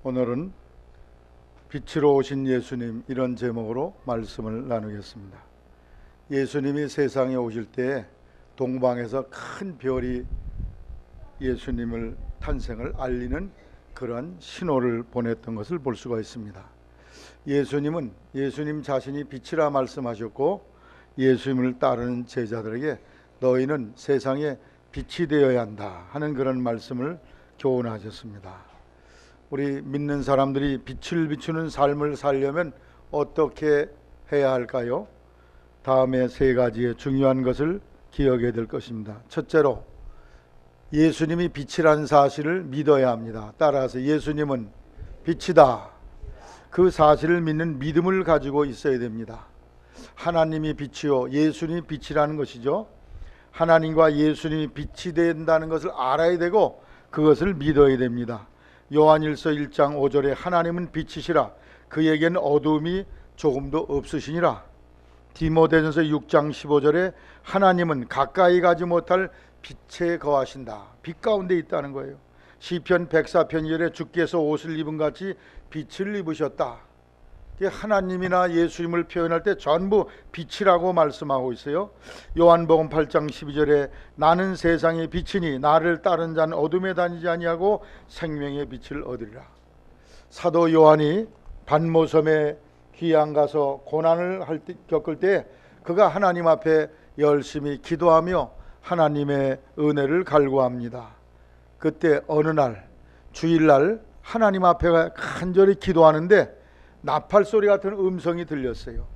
오늘은 빛으로 오신 예수님, 이런 제목으로 말씀을 나누겠습니다. 예수님이 세상에 오실 때 동방에서 큰 별이 예수님을 탄생을 알리는 그러한 신호를 보냈던 것을 볼 수가 있습니다. 예수님은 예수님 자신이 빛이라 말씀하셨고, 예수님을 따르는 제자들에게 너희는 세상에 빛이 되어야 한다 하는 그런 말씀을 교훈하셨습니다. 우리 믿는 사람들이 빛을 비추는 삶을 살려면 어떻게 해야 할까요? 다음에 세 가지의 중요한 것을 기억해야 될 것입니다. 첫째로, 예수님이 빛이라는 사실을 믿어야 합니다. 따라서 예수님은 빛이다, 그 사실을 믿는 믿음을 가지고 있어야 됩니다. 하나님이 빛이요 예수님이 빛이라는 것이죠. 하나님과 예수님이 빛이 된다는 것을 알아야 되고 그것을 믿어야 됩니다. 요한일서 1장 5절에 하나님은 빛이시라, 그에게는 어두움이 조금도 없으시니라. 디모데전서 6장 15절에 하나님은 가까이 가지 못할 빛에 거하신다, 빛 가운데 있다는 거예요. 시편 104편 2절에 주께서 옷을 입은 같이 빛을 입으셨다. 하나님이나 예수님을 표현할 때 전부 빛이라고 말씀하고 있어요. 요한복음 8장 12절에 나는 세상의 빛이니 나를 따른 자는 어둠에 다니지 아니하고 생명의 빛을 얻으리라. 사도 요한이 반모섬에 귀양 가서 고난을 겪을 때 그가 하나님 앞에 열심히 기도하며 하나님의 은혜를 갈구합니다. 그때 어느 날 주일날 하나님 앞에 간절히 기도하는데 나팔 소리 같은 음성이 들렸어요.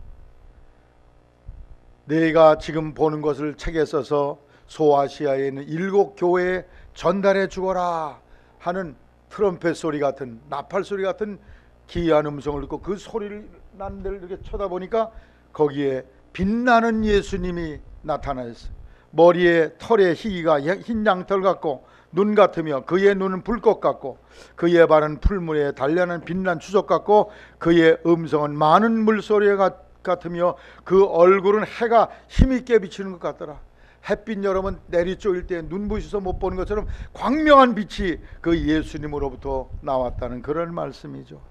내가 지금 보는 것을 책에 써서 소아시아에 있는 7 교회에 전달해 주거라 하는 트럼펫 소리 같은, 나팔 소리 같은 기이한 음성을 듣고 그 소리를 난 데를 이렇게 쳐다보니까 거기에 빛나는 예수님이 나타나셨어요. 머리에 털에 희기가 흰 양털 같고 눈 같으며 그의 눈은 불꽃 같고 그의 발은 풀무에 단련한 빛난 주석 같고 그의 음성은 많은 물소리 같으며 그 얼굴은 해가 힘있게 비치는 것 같더라. 햇빛 여러분 내리쬐일 때 눈부셔서 못 보는 것처럼 광명한 빛이 그 예수님으로부터 나왔다는 그런 말씀이죠.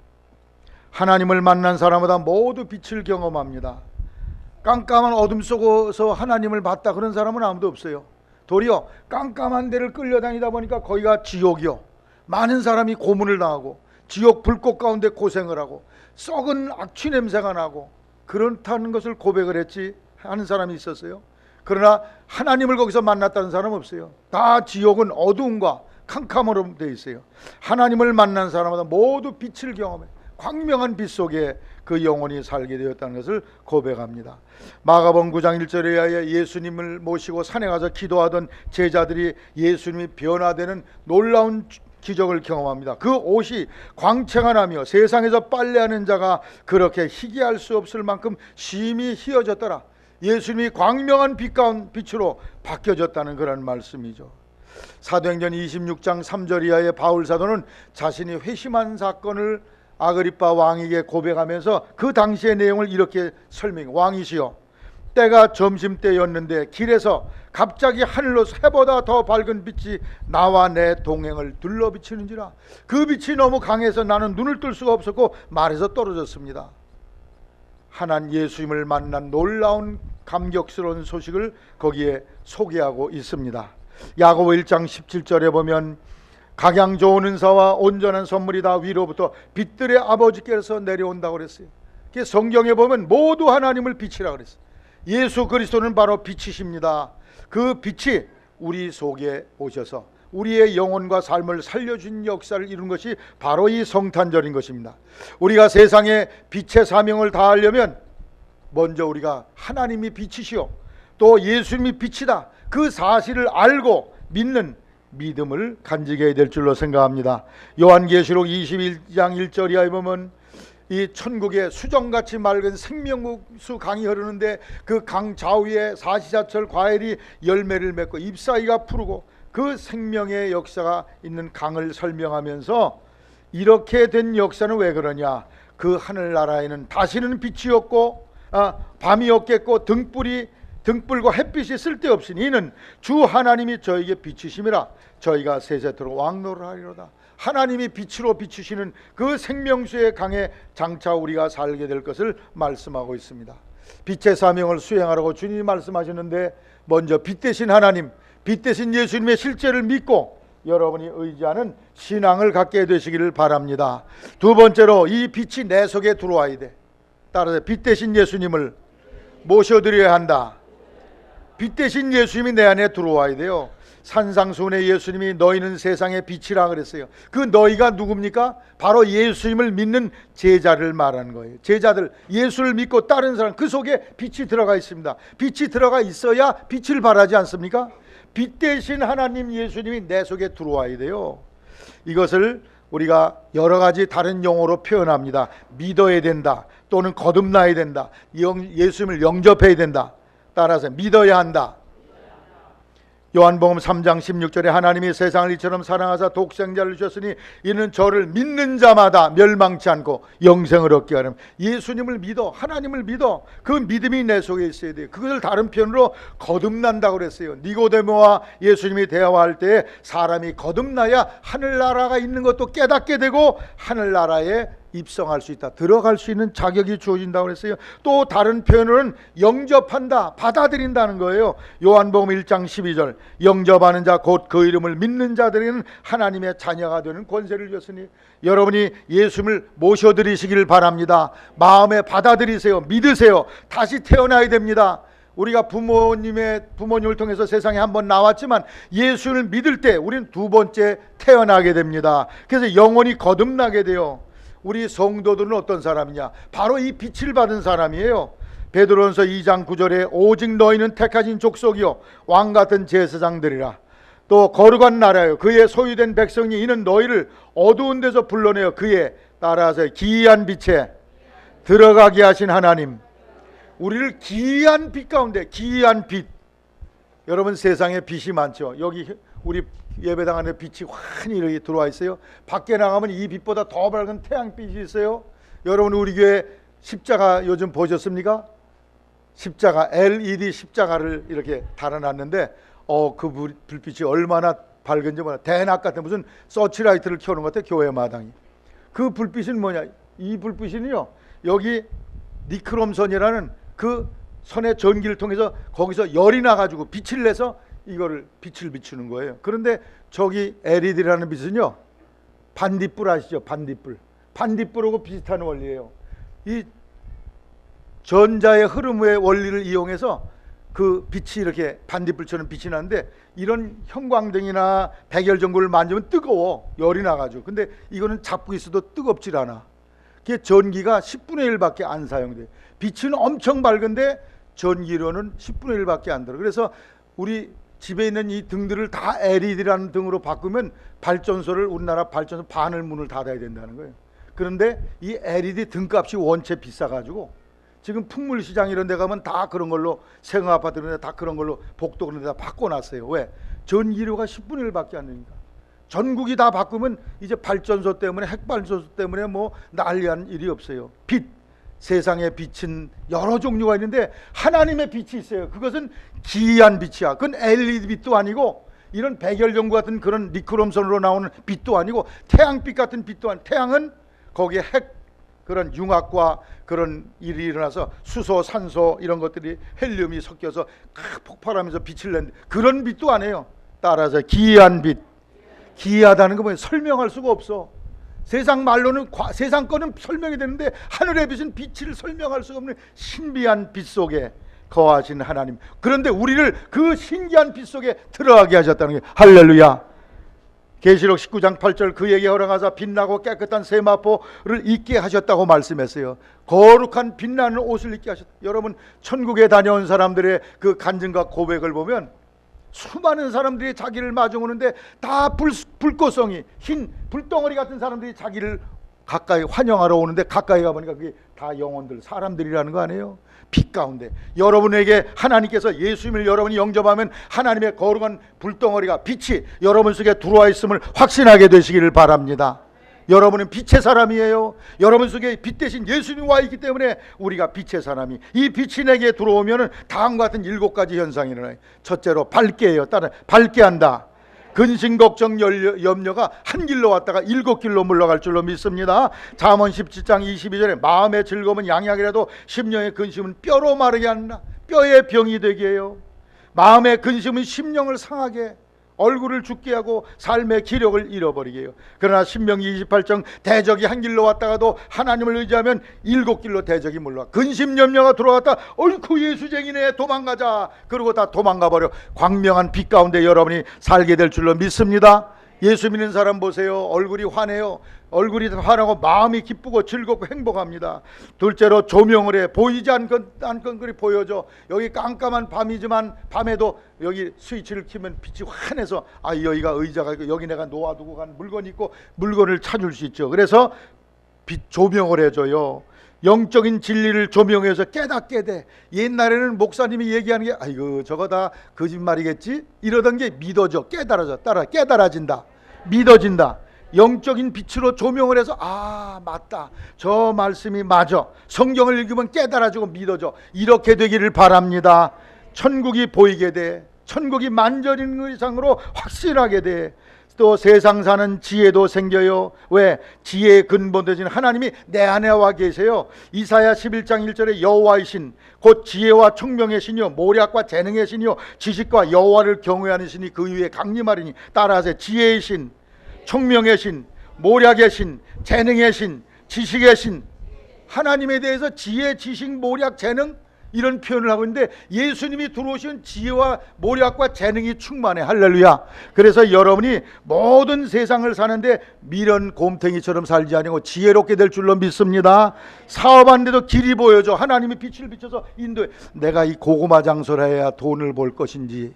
하나님을 만난 사람마다 모두 빛을 경험합니다. 깜깜한 어둠 속에서 하나님을 봤다 그런 사람은 아무도 없어요. 도리어 깜깜한 데를 끌려다니다 보니까 거기가 지옥이요, 많은 사람이 고문을 당하고 지옥 불꽃 가운데 고생을 하고 썩은 악취 냄새가 나고 그렇다는 것을 고백을 했지 하는 사람이 있었어요. 그러나 하나님을 거기서 만났다는 사람은 없어요. 다 지옥은 어두움과 캄캄으로 되어 있어요. 하나님을 만난 사람마다 모두 빛을 경험해 광명한 빛 속에 그 영혼이 살게 되었다는 것을 고백합니다. 마가복음 9장 1절에 예수님을 모시고 산에 가서 기도하던 제자들이 예수님이 변화되는 놀라운 기적을 경험합니다. 그 옷이 광채가 나며 세상에서 빨래하는 자가 그렇게 희귀할 수 없을 만큼 심히 희어졌더라. 예수님이 광명한 빛으로 바뀌어졌다는 그런 말씀이죠. 사도행전 26장 3절 이하의 바울 사도는 자신이 회심한 사건을 아그리빠 왕에게 고백하면서 그 당시의 내용을 이렇게 설명해. 왕이시여, 때가 점심때였는데 길에서 갑자기 하늘로 해보다 더 밝은 빛이 나와 내 동행을 둘러 비치는지라. 그 빛이 너무 강해서 나는 눈을 뜰 수가 없었고 말에서 떨어졌습니다. 하나님 예수님을 만난 놀라운 감격스러운 소식을 거기에 소개하고 있습니다. 야고보 1장 17절에 보면 각양 좋은 은사와 온전한 선물이 다 위로부터 빛들의 아버지께서 내려온다고 그랬어요. 성경에 보면 모두 하나님을 빛이라고 그랬어요. 예수 그리스도는 바로 빛이십니다. 그 빛이 우리 속에 오셔서 우리의 영혼과 삶을 살려준 역사를 이룬 것이 바로 이 성탄절인 것입니다. 우리가 세상에 빛의 사명을 다하려면 먼저 우리가 하나님이 빛이시오, 또 예수님이 빛이다, 그 사실을 알고 믿는 믿음을 간직해야 될 줄로 생각합니다. 요한계시록 21장 1절 이하에 보면 이 천국에 수정같이 맑은 생명수 강이 흐르는데 그 강 좌우에 사시사철 과일이 열매를 맺고 잎사귀가 푸르고 그 생명의 역사가 있는 강을 설명하면서 이렇게 된 역사는 왜 그러냐, 그 하늘나라에는 다시는 빛이 없고 밤이 없겠고 등불과 햇빛이 쓸데없으니 이는 주 하나님이 저에게 빛이심이라 저희가 세세토록 왕노를 하리로다. 하나님이 빛으로 비추시는 그 생명수의 강에 장차 우리가 살게 될 것을 말씀하고 있습니다. 빛의 사명을 수행하라고 주님이 말씀하셨는데, 먼저 빛 대신 하나님, 빛 대신 예수님의 실제를 믿고 여러분이 의지하는 신앙을 갖게 되시기를 바랍니다. 두 번째로, 이 빛이 내 속에 들어와야 돼. 따라서 빛 대신 예수님을 모셔드려야 한다. 빛 대신 예수님이 내 안에 들어와야 돼요. 산상수훈의 예수님이 너희는 세상의 빛이라 그랬어요. 그 너희가 누굽니까? 바로 예수님을 믿는 제자를 말하는 거예요. 제자들, 예수를 믿고 따르는 사람, 그 속에 빛이 들어가 있습니다. 빛이 들어가 있어야 빛을 발하지 않습니까? 빛 대신 하나님 예수님이 내 속에 들어와야 돼요. 이것을 우리가 여러 가지 다른 용어로 표현합니다. 믿어야 된다, 또는 거듭나야 된다, 예수님을 영접해야 된다. 따라서 믿어야 한다. 요한복음 3장 16절에 하나님이 세상을 이처럼 사랑하사 독생자를 주셨으니 이는 저를 믿는 자마다 멸망치 않고 영생을 얻게 하는, 예수님을 믿어, 하나님을 믿어. 그 믿음이 내 속에 있어야 돼요. 그것을 다른 표현으로 거듭난다고 그랬어요. 니고데모와 예수님이 대화할 때 사람이 거듭나야 하늘나라가 있는 것도 깨닫게 되고 하늘나라에 입성할 수 있다, 들어갈 수 있는 자격이 주어진다고 그랬어요. 또 다른 표현으로는 영접한다, 받아들인다는 거예요. 요한복음 1장 12절, 영접하는 자 곧 그 이름을 믿는 자들에게는 하나님의 자녀가 되는 권세를 주셨으니, 여러분이 예수님을 모셔드리시기를 바랍니다. 마음에 받아들이세요. 믿으세요. 다시 태어나야 됩니다. 우리가 부모님을 통해서 세상에 한번 나왔지만 예수를 믿을 때 우리는 두 번째 태어나게 됩니다. 그래서 영혼이 거듭나게 돼요. 우리 성도들은 어떤 사람이냐? 바로 이 빛을 받은 사람이에요. 베드로전서 2장 9절에 오직 너희는 택하신 족속이요 왕같은 제사장들이라, 또 거룩한 나라요 그의 소유된 백성이, 이는 너희를 어두운 데서 불러내어 그의, 따라서 기이한 빛에 들어가게 하신 하나님. 우리를 기이한 빛 가운데, 기이한 빛. 여러분, 세상에 빛이 많죠. 여기 우리 예배당 안에 빛이 환히 이렇게 들어와 있어요. 밖에 나가면 이 빛보다 더 밝은 태양빛이 있어요. 여러분, 우리 교회 십자가 요즘 보셨습니까? 십자가, LED 십자가를 이렇게 달아놨는데 그 불빛이 얼마나 밝은지 몰라. 대낮 같은 무슨 서치라이트를 켜놓은 것 같아, 교회 마당이. 그 불빛은 뭐냐? 이 불빛은요, 여기 니크롬선이라는 그 선의 전기를 통해서 거기서 열이 나가지고 빛을 내서 이거를 빛을 비추는 거예요. 그런데 저기 LED라는 빛은요, 반딧불 아시죠? 반딧불하고 비슷한 원리예요. 이 전자의 흐름의 원리를 이용해서 그 빛이 이렇게 반딧불처럼 빛이 나는데, 이런 형광등이나 백열전구를 만지면 뜨거워, 열이 나가지고. 근데 이거는 잡고 있어도 뜨겁질 않아. 그게 전기가 10분의 1밖에 안 사용돼. 빛은 엄청 밝은데 전기료는 10분의 1밖에 안 들어. 그래서 우리 집에 있는 이 등들을 다 LED라는 등으로 바꾸면 발전소를, 우리나라 발전소 바늘 문을 닫아야 된다는 거예요. 그런데 이 LED 등값이 원체 비싸가지고 지금 풍물시장 이런 데 가면 다 그런 걸로, 생아파트 이런 데 다 그런 걸로, 복도 그런 데 다 바꿔놨어요. 왜? 전기료가 10분의 1밖에 안 되니까. 전국이 다 바꾸면 이제 발전소 때문에, 핵발전소 때문에 뭐 난리한 일이 없어요. 빛, 세상의 빛은 여러 종류가 있는데 하나님의 빛이 있어요. 그것은 기이한 빛이야. 그건 LED 빛도 아니고, 이런 백열전구 같은 그런 니크롬선으로 나오는 빛도 아니고, 태양빛 같은 빛도 아니고, 태양은 거기에 핵, 그런 융합과 그런 일이 일어나서 수소, 산소 이런 것들이, 헬륨이 섞여서 폭발하면서 빛을 낸 그런 빛도 아니에요. 따라서 기이한 빛. 기이하다는 거 뭐예요? 설명할 수가 없어. 세상 말로는, 세상 거는 설명이 되는데 하늘의 빛은 빛을 설명할 수가 없는 신비한 빛 속에 거하신 하나님. 그런데 우리를 그 신기한 빛 속에 들어가게 하셨다는 게, 할렐루야. 계시록 19장 8절, 그에게 허락하사 빛나고 깨끗한 세마포를 입게 하셨다고 말씀했어요. 거룩한 빛나는 옷을 입게 하셨다. 여러분, 천국에 다녀온 사람들의 그 간증과 고백을 보면 수많은 사람들이 자기를 마주오는데 다 불꽃성이, 흰 불덩어리 같은 사람들이 자기를 가까이 환영하러 오는데, 가까이 가보니까 그게 다 영혼들, 사람들이라는 거 아니에요? 빛 가운데 여러분에게 하나님께서, 예수님을 여러분이 영접하면 하나님의 거룩한 불덩어리가, 빛이 여러분 속에 들어와 있음을 확신하게 되시기를 바랍니다. 여러분은 빛의 사람이에요. 여러분 속에 빛 대신 예수님이 와 있기 때문에 우리가 빛의 사람이, 이 빛이 내게 들어오면은 다음과 같은 7가지 현상이 일어나요. 첫째로 밝게 해요. 따라 밝게 한다. 근심 걱정 염려가 한 길로 왔다가 7길로 물러갈 줄로 믿습니다. 잠언 17장 22절에 마음의 즐거움은 양약이라도 심령의 근심은 뼈로 마르게 한다. 뼈의 병이 되게 해요. 마음의 근심은 심령을 상하게, 얼굴을 죽게 하고 삶의 기력을 잃어버리게 해요. 그러나 신명기 28장 대적이 한 길로 왔다가도 하나님을 의지하면 7길로 대적이 물러가. 근심 염려가 들어왔다. 어이쿠 예수쟁이네, 도망가자. 그러고 다 도망가버려. 광명한 빛 가운데 여러분이 살게 될 줄로 믿습니다. 예수 믿는 사람 보세요. 얼굴이 환해요. 얼굴이 환하고 마음이 기쁘고 즐겁고 행복합니다. 둘째로 조명을 해. 보이지 않건 그리 보여줘. 여기 깜깜한 밤이지만 밤에도 여기 스위치를 켜면 빛이 환해서 여기가 의자가 있고 여기 내가 놓아두고 간 물건이 있고 물건을 찾을 수 있죠. 그래서 빛 조명을 해줘요. 영적인 진리를 조명해서 깨닫게 돼. 옛날에는 목사님이 얘기하는 게 아이고 저거 다 거짓말이겠지 이러던 게 믿어져. 깨달아진다. 믿어진다. 영적인 빛으로 조명을 해서 맞다, 저 말씀이 맞아. 성경을 읽으면 깨달아지고 믿어져. 이렇게 되기를 바랍니다. 천국이 보이게 돼. 천국이 만져지는 이상으로 확실하게 돼. 또 세상 사는 지혜도 생겨요. 왜? 지혜의 근본 되신 하나님이 내 안에 와 계세요. 이사야 11장 1절에 여호와의 신 곧 지혜와 총명의 신이요 모략과 재능의 신이요 지식과 여호와를 경외하는 신이 그 위에 강림하리니 따라하세요. 지혜의 신, 총명의 신, 모략의 신, 재능의 신, 지식의 신. 하나님에 대해서 지혜, 지식, 모략, 재능 이런 표현을 하고 있는데 예수님이 들어오신 지혜와 모략과 재능이 충만해. 할렐루야. 그래서 여러분이 모든 세상을 사는데 미련 곰탱이처럼 살지 아니고 지혜롭게 될 줄로 믿습니다. 사업하는데도 길이 보여줘. 하나님이 빛을 비춰서 인도해. 내가 이 고구마 장소를 해야 돈을 벌 것인지,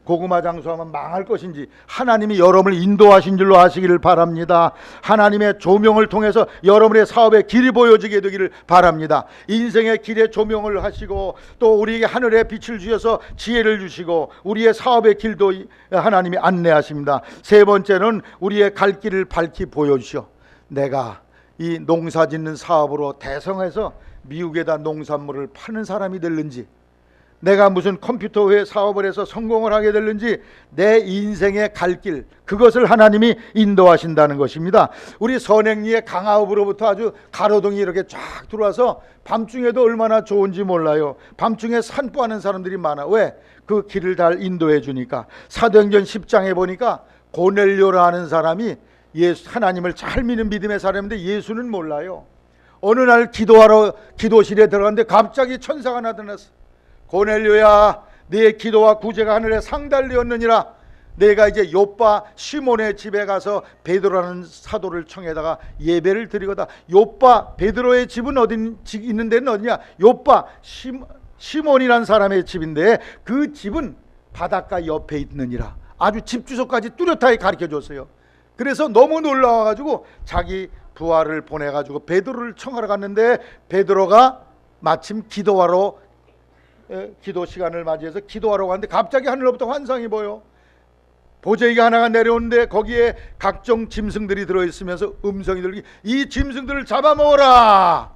고구마 장수하면 망할 것인지 하나님이 여러분을 인도하신 줄로 아시기를 바랍니다. 하나님의 조명을 통해서 여러분의 사업의 길이 보여지게 되기를 바랍니다. 인생의 길에 조명을 하시고 또 우리에게 하늘의 빛을 주셔서 지혜를 주시고 우리의 사업의 길도 하나님이 안내하십니다. 세 번째는 우리의 갈 길을 밝히 보여주시오. 내가 이 농사 짓는 사업으로 대성해서 미국에다 농산물을 파는 사람이 될는지, 내가 무슨 컴퓨터 회 사업을 해서 성공을 하게 될는지 내 인생의 갈 길, 그것을 하나님이 인도하신다는 것입니다. 우리 선행리의 강화읍으로부터 아주 가로등이 이렇게 쫙 들어와서 밤중에도 얼마나 좋은지 몰라요. 밤중에 산보하는 사람들이 많아. 왜? 그 길을 잘 인도해 주니까. 사도행전 10장에 보니까 고넬료라는 사람이 하나님을 잘 믿는 믿음의 사람인데 예수는 몰라요. 어느 날 기도하러 기도실에 들어갔는데 갑자기 천사가 나타났어. 고넬료야, 네 기도와 구제가 하늘에 상달되었느니라. 내가 이제 요빠 시몬의 집에 가서 베드로라는 사도를 청해다가 예배를 드리거다. 요빠 베드로의 집은 있는 데는 어디냐? 요빠 시몬이라는 사람의 집인데 그 집은 바닷가 옆에 있느니라. 아주 집 주소까지 뚜렷하게 가르쳐줬어요. 그래서 너무 놀라워가지고 자기 부하를 보내가지고 베드로를 청하러 갔는데 베드로가 마침 기도 시간을 맞이해서 기도하러 갔는데 갑자기 하늘로부터 환상이 보여. 보재기가 하나가 내려오는데 거기에 각종 짐승들이 들어있으면서 음성이 들리기, 이 짐승들을 잡아먹어라.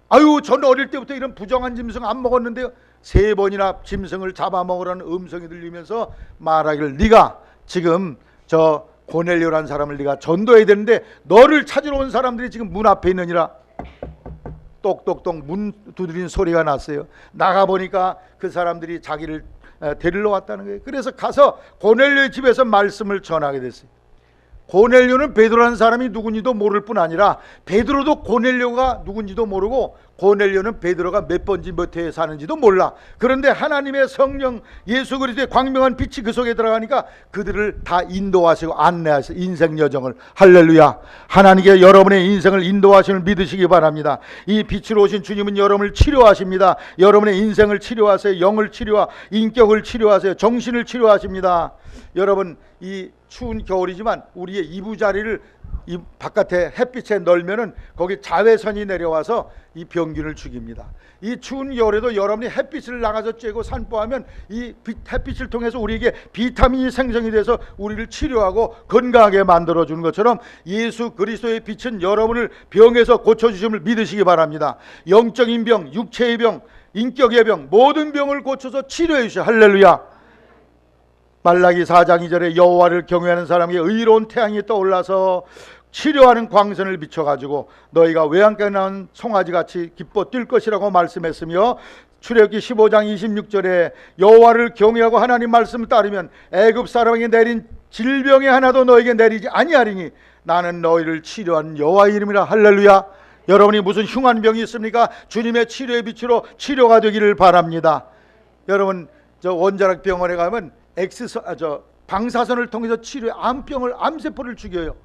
아유, 저는 어릴 때부터 이런 부정한 짐승 안 먹었는데요. 3번이나 짐승을 잡아먹으라는 음성이 들리면서 말하기를, 네가 지금 저 고넬료라는 사람을 네가 전도해야 되는데 너를 찾으러 온 사람들이 지금 문 앞에 있느니라. 똑똑똑 문 두드리는 소리가 났어요. 나가보니까 그 사람들이 자기를 데리러 왔다는 거예요. 그래서 가서 고넬료의 집에서 말씀을 전하게 됐어요. 고넬료는 베드로라는 사람이 누군지도 모를 뿐 아니라 베드로도 고넬료가 누군지도 모르고 고넬료는 베드로가 몇 번지 몇 회에 사는지도 몰라. 그런데 하나님의 성령 예수 그리스도의 광명한 빛이 그 속에 들어가니까 그들을 다 인도하시고 안내하시고 인생 여정을. 할렐루야. 하나님께 여러분의 인생을 인도하심을 믿으시기 바랍니다. 이 빛으로 오신 주님은 여러분을 치료하십니다. 여러분의 인생을 치료하세요. 영을 치료하, 인격을 치료하세요. 정신을 치료하십니다. 여러분, 이 추운 겨울이지만 우리의 이부자리를 이 바깥에 햇빛에 널면은 거기 자외선이 내려와서 이 병균을 죽입니다. 이 추운 겨울에도 여러분이 햇빛을 나가서 쬐고 산보하면 이 햇빛을 통해서 우리에게 비타민이 생성이 돼서 우리를 치료하고 건강하게 만들어주는 것처럼 예수 그리스도의 빛은 여러분을 병에서 고쳐주심을 믿으시기 바랍니다. 영적인 병, 육체의 병, 인격의 병, 모든 병을 고쳐서 치료해 주셔. 할렐루야. 말라기 4장 2절에 여호와를 경외하는 사람에게 의로운 태양이 떠올라서 치료하는 광선을 비춰가지고 너희가 외양간에 나온 송아지같이 기뻐 뛸 것이라고 말씀했으며, 출애굽기 15장 26절에 여호와를 경외하고 하나님 말씀을 따르면 애굽 사람에게 내린 질병이 하나도 너에게 내리지 아니하리니 나는 너희를 치료한 여호와의 이름이라. 할렐루야. 여러분이 무슨 흉한 병이 있습니까? 주님의 치료의 빛으로 치료가 되기를 바랍니다. 여러분, 저 원자력 병원에 가면 방사선을 통해서 치료해 암병을, 암세포를 죽여요.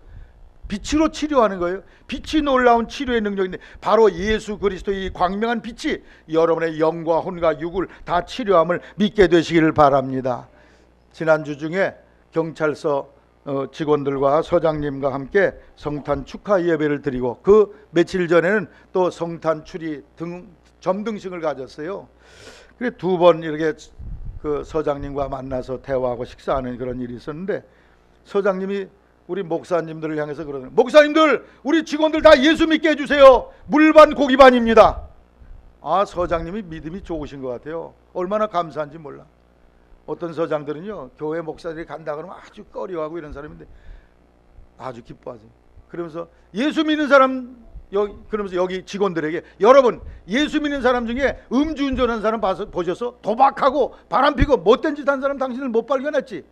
빛으로 치료하는 거예요. 빛이 놀라운 치료의 능력인데 바로 예수 그리스도의 이 광명한 빛이 여러분의 영과 혼과 육을 다 치료함을 믿게 되시기를 바랍니다. 지난주 중에 경찰서 직원들과 서장님과 함께 성탄 축하 예배를 드리고, 그 며칠 전에는 또 성탄 추리 점등식을 가졌어요. 그래 두 번 이렇게 그 서장님과 만나서 대화하고 식사하는 그런 일이 있었는데, 서장님이 우리 목사님들을 향해서 그러는, 목사님들 우리 직원들 다 예수 믿게 해주세요. 물반 고기반입니다. 아, 서장님이 믿음이 좋으신 것 같아요. 얼마나 감사한지 몰라. 어떤 서장들은요, 교회 목사들이 간다 그러면 아주 꺼려하고 이런 사람인데 아주 기뻐하세요. 그러면서 예수 믿는 사람, 그러면서 여기 직원들에게, 여러분 예수 믿는 사람 중에 음주운전하는 사람 보셔서 도박하고 바람피고 못된 짓 한 사람 당신을 못 발견했지?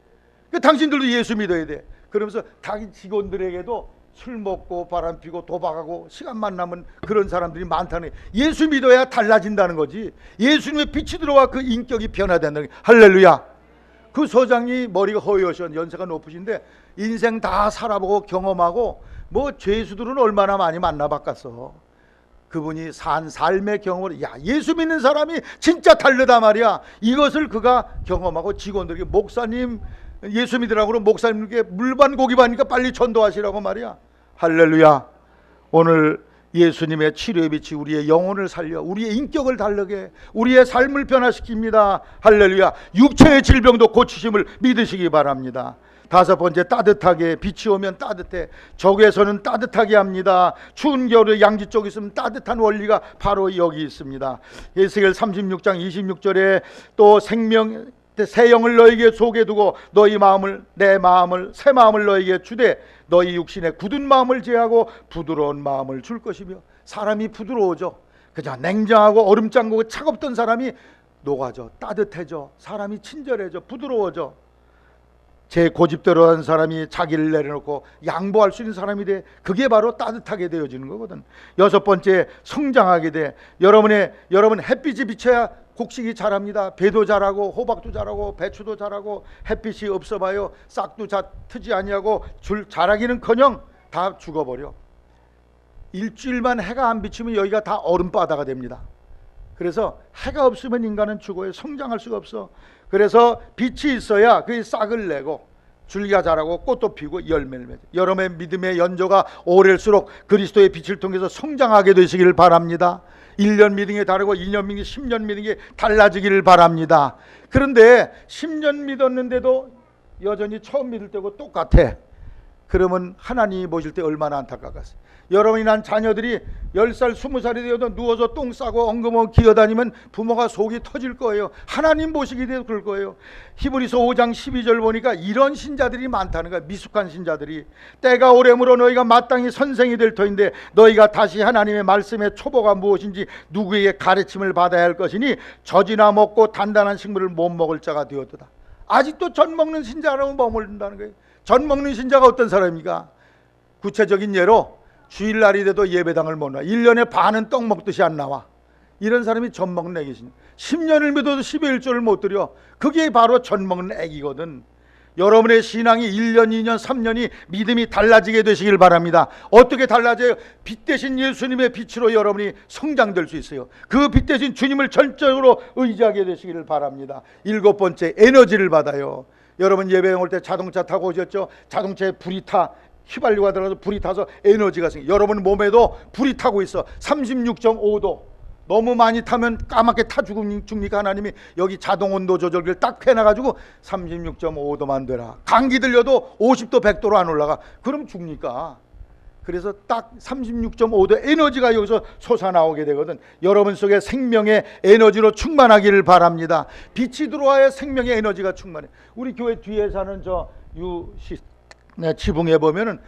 당신들도 예수 믿어야 돼. 그러면서 자기 직원들에게도 술 먹고 바람피고 도박하고 시간만 나면 그런 사람들이 많다는, 예수 믿어야 달라진다는 거지. 예수님의 빛이 들어와 그 인격이 변화된다는 거지. 할렐루야. 그 서장이 머리가 허여셔, 연세가 높으신데 인생 다 살아보고 경험하고 뭐 죄수들은 얼마나 많이 만나봤겠어. 그분이 산 삶의 경험을, 야, 예수 믿는 사람이 진짜 다르다 말이야. 이것을 그가 경험하고 직원들에게, 목사님 예수 믿으라고 그러면 목사님께 물반 고기반이니까 빨리 전도하시라고 말이야. 할렐루야. 오늘 예수님의 치료의 빛이 우리의 영혼을 살려 우리의 인격을 다르게, 우리의 삶을 변화시킵니다. 할렐루야. 육체의 질병도 고치심을 믿으시기 바랍니다. 다섯 번째, 따뜻하게. 빛이 오면 따뜻해. 적에서는 따뜻하게 합니다. 추운 겨울에 양지 쪽에 있으면 따뜻한 원리가 바로 여기 있습니다. 에스겔 36장 26절에 또 새 영을 너에게 속에 두고 너희 마음을, 내 마음을, 새 마음을 너에게 주되 너희 육신에 굳은 마음을 제하고 부드러운 마음을 줄 것이며. 사람이 부드러워져. 그저 냉정하고 얼음장고 차갑던 사람이 녹아져, 따뜻해져. 사람이 친절해져, 부드러워져. 제 고집대로 하는 사람이 자기를 내려놓고 양보할 수 있는 사람이 돼. 그게 바로 따뜻하게 되어지는 거거든. 여섯 번째, 성장하게 돼. 여러분 햇빛이 비쳐야 곡식이 자랍니다. 배도 자라고 호박도 자라고 배추도 자라고. 햇빛이 없어봐요 싹도 트지 아니하고 자라기는커녕 다 죽어버려. 일주일만 해가 안 비치면 여기가 다 얼음바다가 됩니다. 그래서 해가 없으면 인간은 죽어요. 성장할 수가 없어. 그래서 빛이 있어야 그 싹을 내고 줄기가 자라고 꽃도 피고 열매를 맺어. 여러분의 믿음의 연조가 오래일수록 그리스도의 빛을 통해서 성장하게 되시기를 바랍니다. 1년 믿은 게 다르고 2년 믿은 게 10년 믿은 게 달라지기를 바랍니다. 그런데 10년 믿었는데도 여전히 처음 믿을 때고 똑같아. 그러면 하나님이 보실 때 얼마나 안타깝겠어요. 여러분이 난 자녀들이 10살 20살이 되어도 누워서 똥 싸고 엉금엉금 기어다니면 부모가 속이 터질 거예요. 하나님 보시기에 그럴 거예요. 히브리서 5장 12절 보니까 이런 신자들이 많다는 거야. 미숙한 신자들이. 때가 오래므로 너희가 마땅히 선생이 될 터인데 너희가 다시 하나님의 말씀의 초보가 무엇인지 누구에게 가르침을 받아야 할 것이니 젖이나 먹고 단단한 식물을 못 먹을 자가 되었도다. 아직도 젖 먹는 신자라고 머무른다는 거예요. 젖 먹는 신자가 어떤 사람입니까? 구체적인 예로 주일날이 돼도 예배당을 못 나와. 1년에 반은 떡 먹듯이 안 나와. 이런 사람이 젖 먹는 애기신. 10년을 믿어도 10의 1조를 못 드려. 그게 바로 젖 먹는 애기거든. 여러분의 신앙이 1년, 2년, 3년이 믿음이 달라지게 되시길 바랍니다. 어떻게 달라져요? 빛 대신 예수님의 빛으로 여러분이 성장될 수 있어요. 그 빛 대신 주님을 전적으로 의지하게 되시기를 바랍니다. 7번째, 에너지를 받아요. 여러분 예배당 올 때 자동차 타고 오셨죠? 자동차에 불이 타. 휘발유가 들어가서 불이 타서 에너지가 생겨. 여러분 몸에도 불이 타고 있어. 36.5도. 너무 많이 타면 까맣게 타 죽으니까 하나님이 여기 자동 온도 조절기를 딱 해놔가지고 36.5도만 되라. 감기 들려도 50도 100도로 안 올라가. 그럼 죽니까. 그래서 딱 36.5도 에너지가 여기서 솟아나오게 되거든. 여러분 속에 생명의 에너지로 충만하기를 바랍니다. 빛이 들어와야 생명의 에너지가 충만해. 우리 교회 뒤에 사는 저 지붕에 보면은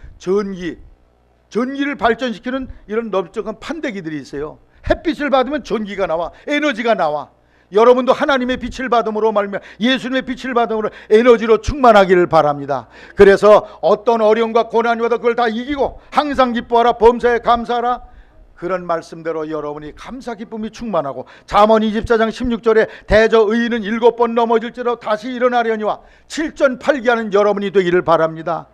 전기를 발전시키는 이런 넓적한 판대기들이 있어요. 햇빛을 받으면 전기가 나와, 에너지가 나와. 여러분도 하나님의 빛을 받음으로 말미암아 예수님의 빛을 받음으로 에너지로 충만하기를 바랍니다. 그래서 어떤 어려움과 고난이 와도 그걸 다 이기고 항상 기뻐하라, 범사에 감사하라, 그런 말씀대로 여러분이 감사 기쁨이 충만하고, 잠언 24장 16절에 대저 의인은 7번 넘어질지라도 다시 일어나려니와 7전팔기하는 여러분이 되기를 바랍니다.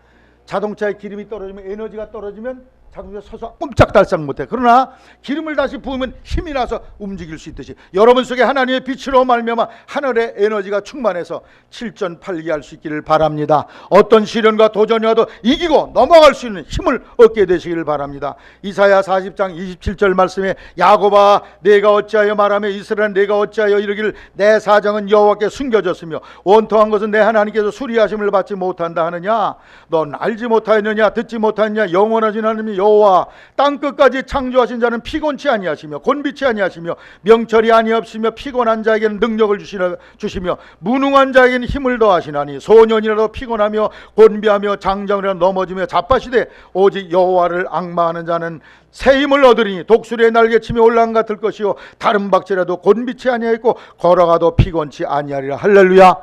자동차에 기름이 떨어지면, 에너지가 떨어지면 자동차 서서 꼼짝달싹 못해. 그러나 기름을 다시 부으면 힘이 나서 움직일 수 있듯이 여러분 속에 하나님의 빛으로 말미암아 하늘의 에너지가 충만해서 7전팔기할 수 있기를 바랍니다. 어떤 시련과 도전이 와도 이기고 넘어갈 수 있는 힘을 얻게 되시기를 바랍니다. 이사야 40장 27절 말씀에 야곱아 내가 어찌하여 말하며 이스라엘 내가 어찌하여 이르기를 내 사정은 여호와께 숨겨졌으며 원통한 것은 내 하나님께서 수리하심을 받지 못한다 하느냐. 넌 알지 못하였느냐, 듣지 못하였느냐. 영원하신 하나님이 여호와 땅끝까지 창조하신 자는 피곤치 아니하시며 곤비치 아니하시며 명철이 아니없으며 피곤한 자에게는 능력을 주시며 무능한 자에게는 힘을 더하시나니 소년이라도 피곤하며 곤비하며 장정이라도 넘어지며 자빠시되 오직 여호와를 앙마하는 자는 새 힘을 얻으리니 독수리의 날개침이 올라간 같을 것이요 다른 박쥐라도 곤비치 아니하였고 걸어가도 피곤치 아니하리라. 할렐루야.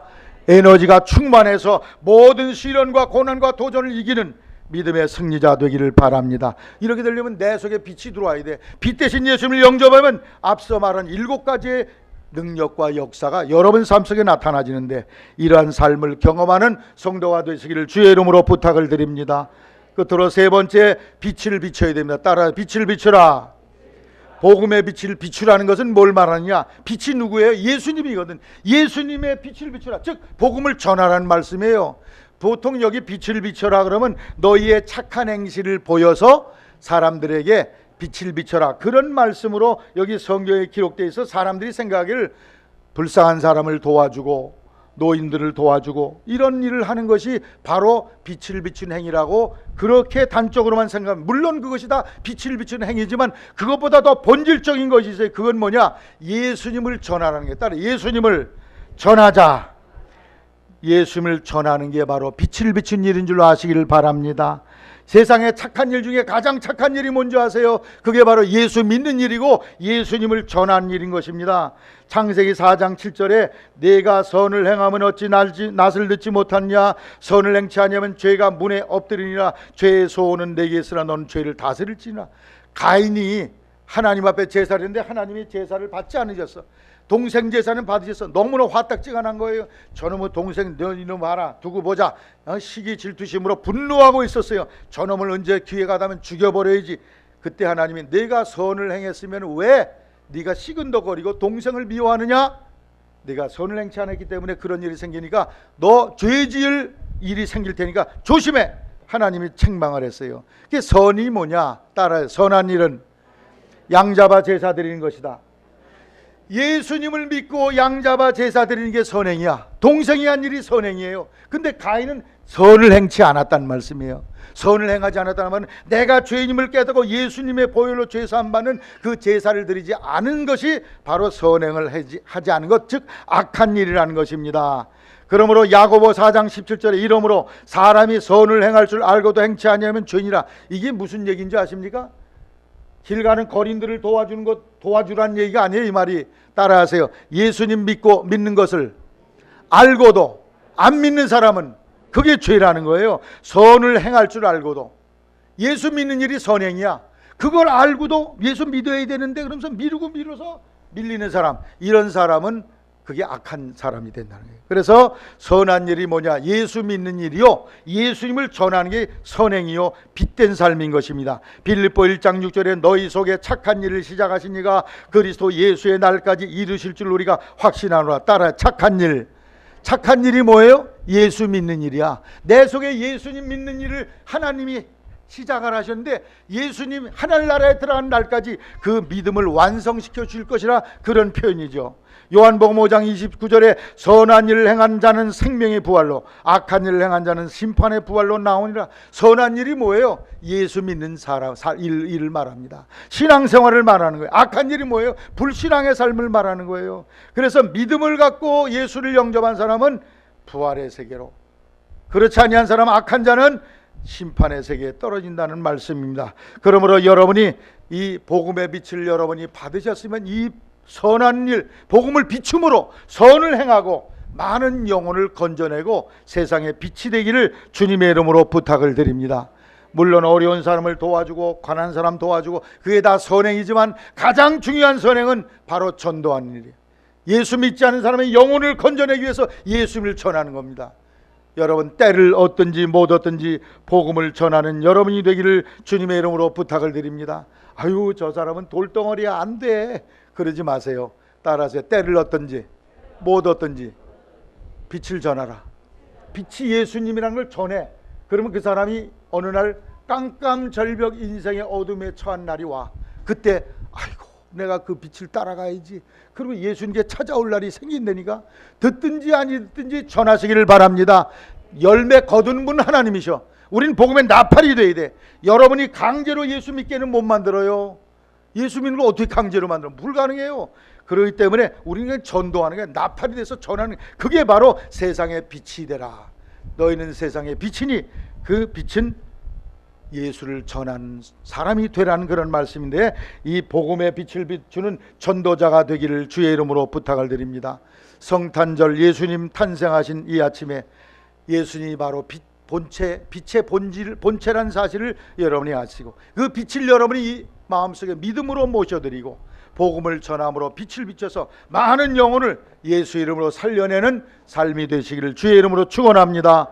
에너지가 충만해서 모든 시련과 고난과 도전을 이기는 믿음의 승리자 되기를 바랍니다. 이렇게 되려면 내 속에 빛이 들어와야 돼. 빛 대신 예수님을 영접하면 앞서 말한 7가지의 능력과 역사가 여러분 삶 속에 나타나지는데, 이러한 삶을 경험하는 성도가 되시기를 주의 이름으로 부탁을 드립니다. 끝으로 세 번째, 빛을 비춰야 됩니다. 따라 빛을 비추라. 복음의 빛을 비추라는 것은 뭘 말하느냐? 빛이 누구예요? 예수님이거든. 예수님의 빛을 비추라, 즉 복음을 전하라는 말씀이에요. 보통 여기 빛을 비춰라 그러면 너희의 착한 행실을 보여서 사람들에게 빛을 비춰라, 그런 말씀으로 여기 성경에 기록되어 있어 사람들이 생각하기를 불쌍한 사람을 도와주고 노인들을 도와주고 이런 일을 하는 것이 바로 빛을 비춘 행위라고 그렇게 단적으로만 생각하면, 물론 그것이 다 빛을 비추는 행위지만 그것보다 더 본질적인 것이 있어요. 그건 뭐냐? 예수님을 전하라는 게. 따라 예수님을 전하자. 예수님을 전하는 게 바로 빛을 비춘 일인 줄로 아시기를 바랍니다. 세상에 착한 일 중에 가장 착한 일이 뭔지 아세요? 그게 바로 예수 믿는 일이고 예수님을 전하는 일인 것입니다. 창세기 4장 7절에 내가 선을 행하면 어찌 낯을 듣지 못하느냐, 선을 행치 아니하면 죄가 문에 엎드리니라. 죄의 소원은 내게 있으나 너는 죄를 다스릴지니라. 가인이 하나님 앞에 제사를 했는데 하나님이 제사를 받지 않으셨어. 동생 제사는 받으셨어. 너무나 화딱지가 난 거예요. 저놈의 동생 너 이놈 봐라 두고 보자, 시기 질투심으로 분노하고 있었어요. 저놈을 언제 기회가 되면 죽여버려야지. 그때 하나님이 내가 선을 행했으면 왜 네가 시근덕거리고 동생을 미워하느냐? 내가 선을 행치 않았기 때문에 그런 일이 생기니까 너 죄 지을 일이 생길 테니까 조심해. 하나님이 책망을 했어요. 그게 선이 뭐냐? 따라요. 선한 일은 양 잡아 제사 드리는 것이다. 예수님을 믿고 양 잡아 제사 드리는 게 선행이야. 동생이 한 일이 선행이에요. 근데 가인은 선을 행치 않았다는 말씀이에요. 선을 행하지 않았다는 말은 내가 죄인임을 깨닫고 예수님의 보혈로 죄사함 받는 그 제사를 드리지 않은 것이 바로 선행을 하지 않은 것, 즉 악한 일이라는 것입니다. 그러므로 야고보 4장 17절에 이러므로 사람이 선을 행할 줄 알고도 행치 아니하면 죄니라. 이게 무슨 얘기인지 아십니까? 길 가는 거린들을 도와주는 것, 도와주라는 얘기가 아니에요. 이 말이 따라하세요. 예수님 믿는 것을 알고도 안 믿는 사람은 그게 죄라는 거예요. 선을 행할 줄 알고도. 예수 믿는 일이 선행이야. 그걸 알고도 예수 믿어야 되는데 그러면서 미루고 밀리는 사람, 이런 사람은 그게 악한 사람이 된다는 거예요. 그래서 선한 일이 뭐냐? 예수 믿는 일이요, 예수님을 전하는 게 선행이요 빛된 삶인 것입니다. 빌립보 1장 6절에 너희 속에 착한 일을 시작하신 이가 그리스도 예수의 날까지 이루실 줄 우리가 확신하노라. 따라 착한 일. 착한 일이 뭐예요? 예수 믿는 일이야. 내 속에 예수님 믿는 일을 하나님이 시작을 하셨는데 예수님 하늘나라에 들어가는 날까지 그 믿음을 완성시켜 줄 것이라, 그런 표현이죠. 요한복음 5장 29절에 선한 일을 행한 자는 생명의 부활로 악한 일을 행한 자는 심판의 부활로 나오니라. 선한 일이 뭐예요? 예수 믿는 사람 일을 말합니다. 신앙생활을 말하는 거예요. 악한 일이 뭐예요? 불신앙의 삶을 말하는 거예요. 그래서 믿음을 갖고 예수를 영접한 사람은 부활의 세계로, 그렇지 아니한 사람, 악한 자는 심판의 세계에 떨어진다는 말씀입니다. 그러므로 여러분이 이 복음의 빛을 여러분이 받으셨으면 이 선한 일, 복음을 비춤으로 선을 행하고 많은 영혼을 건져내고 세상의 빛이 되기를 주님의 이름으로 부탁을 드립니다. 물론 어려운 사람을 도와주고 가난한 사람 도와주고 그게 다 선행이지만 가장 중요한 선행은 바로 전도하는 일이에요. 예수 믿지 않은 사람의 영혼을 건져내기 위해서 예수님을 전하는 겁니다. 여러분, 때를 얻든지 못 얻든지 복음을 전하는 여러분이 되기를 주님의 이름으로 부탁을 드립니다. 아유, 저 사람은 돌덩어리야, 안 돼, 그러지 마세요. 따라서 때를 얻든지 못 얻든지 빛을 전하라. 빛이 예수님이라는 걸 전해. 그러면 그 사람이 어느 날 깜깜절벽 인생의 어둠에 처한 날이 와. 그때 아이고, 내가 그 빛을 따라가야지. 그리고 예수님께 찾아올 날이 생긴다니까. 듣든지 아니 듣든지 전하시기를 바랍니다. 열매 거둔 분 하나님이셔. 우린 복음의 나팔이 돼야 돼. 여러분이 강제로 예수 믿게는 못 만들어요. 예수 믿는 걸 어떻게 강제로 만들어? 불가능해요. 그렇기 때문에 우리는 전도하는 게, 나팔이 돼서 전하는 게, 그게 바로 세상의 빛이 되라. 너희는 세상의 빛이니 그 빛은 예수를 전하는 사람이 되라는 그런 말씀인데, 이 복음의 빛을 비추는 전도자가 되기를 주의 이름으로 부탁을 드립니다. 성탄절 예수님 탄생하신 이 아침에 예수님이 바로 빛의 본체라는 사실을 여러분이 아시고, 그 빛을 여러분이 이 마음속에 믿음으로 모셔드리고 복음을 전함으로 빛을 비춰서 많은 영혼을 예수 이름으로 살려내는 삶이 되시기를 주의 이름으로 축원합니다.